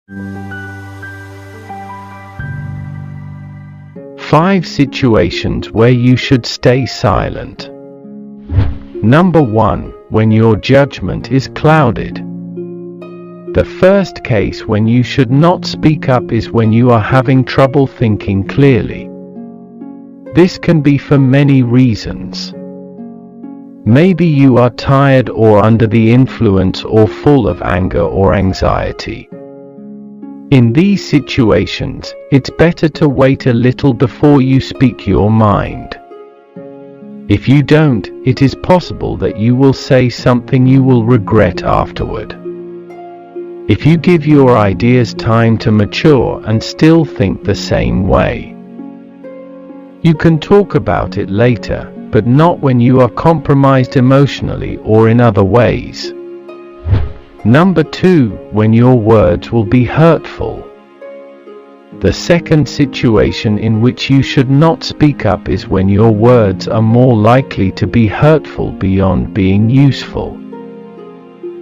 5 situations where you should stay silent. Number 1. When your judgment is clouded. The first case when you should not speak up is when you are having trouble thinking clearly. This can be for many reasons. Maybe you are tired or under the influence or full of anger or anxiety. In these situations, it's better to wait a little before you speak your mind. If you don't, it is possible that you will say something you will regret afterward. If you give your ideas time to mature and still think the same way, you can talk about it later, but not when you are compromised emotionally or in other ways. Number 2. When your words will be hurtful. The second situation in which you should not speak up is when your words are more likely to be hurtful beyond being useful.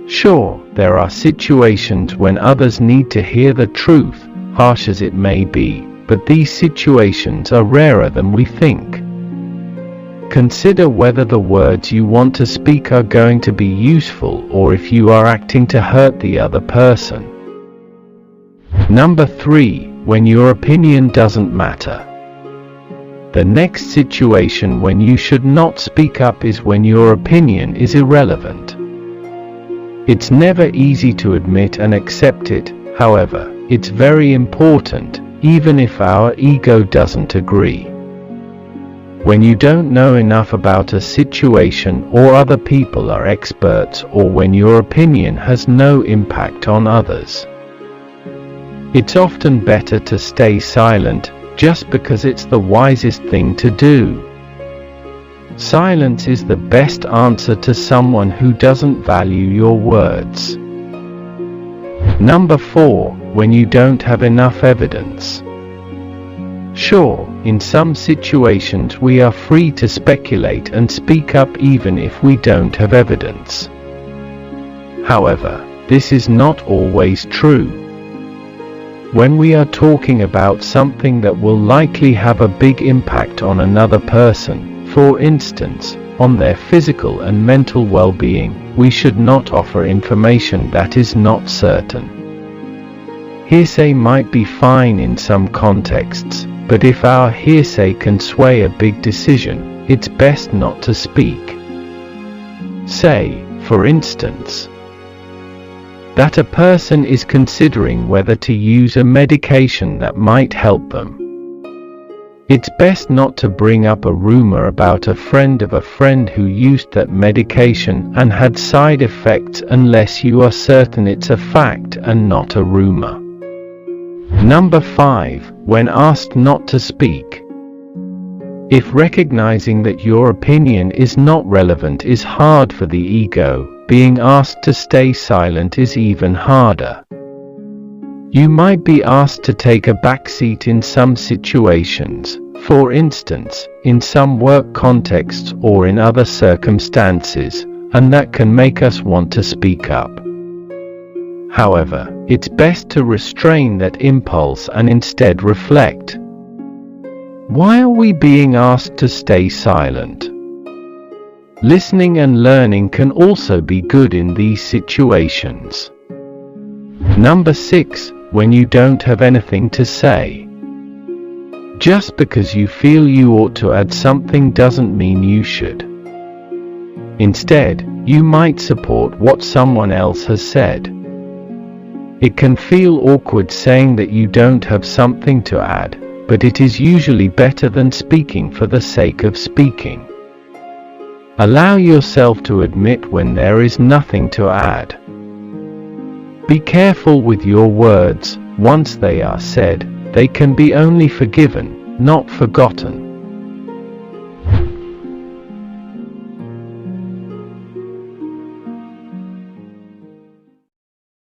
Sure, there are situations when others need to hear the truth, harsh as it may be, but these situations are rarer than we think. Consider whether the words you want to speak are going to be useful or if you are acting to hurt the other person. Number 3. When your opinion doesn't matter. The next situation when you should not speak up is when your opinion is irrelevant. It's never easy to admit and accept it, however, it's very important, even if our ego doesn't agree. When you don't know enough about a situation or other people are experts, or when your opinion has no impact on others, it's often better to stay silent, just because it's the wisest thing to do. Silence is the best answer to someone who doesn't value your words. Number 4. When you don't have enough evidence. Sure, in some situations we are free to speculate and speak up even if we don't have evidence. However, this is not always true. When we are talking about something that will likely have a big impact on another person, for instance, on their physical and mental well-being, we should not offer information that is not certain. Hearsay might be fine in some contexts, but if our hearsay can sway a big decision, it's best not to speak. Say, for instance, that a person is considering whether to use a medication that might help them. It's best not to bring up a rumor about a friend of a friend who used that medication and had side effects unless you are certain it's a fact and not a rumor. Number 5. When asked not to speak. If recognizing that your opinion is not relevant is hard for the ego, being asked to stay silent is even harder. You might be asked to take a backseat in some situations, for instance, in some work contexts or in other circumstances, and that can make us want to speak up. However, it's best to restrain that impulse and instead reflect. Why are we being asked to stay silent? Listening and learning can also be good in these situations. Number 6. When you don't have anything to say. Just because you feel you ought to add something doesn't mean you should. Instead, you might support what someone else has said. It can feel awkward saying that you don't have something to add, but it is usually better than speaking for the sake of speaking. Allow yourself to admit when there is nothing to add. Be careful with your words. Once they are said, they can be only forgiven, not forgotten.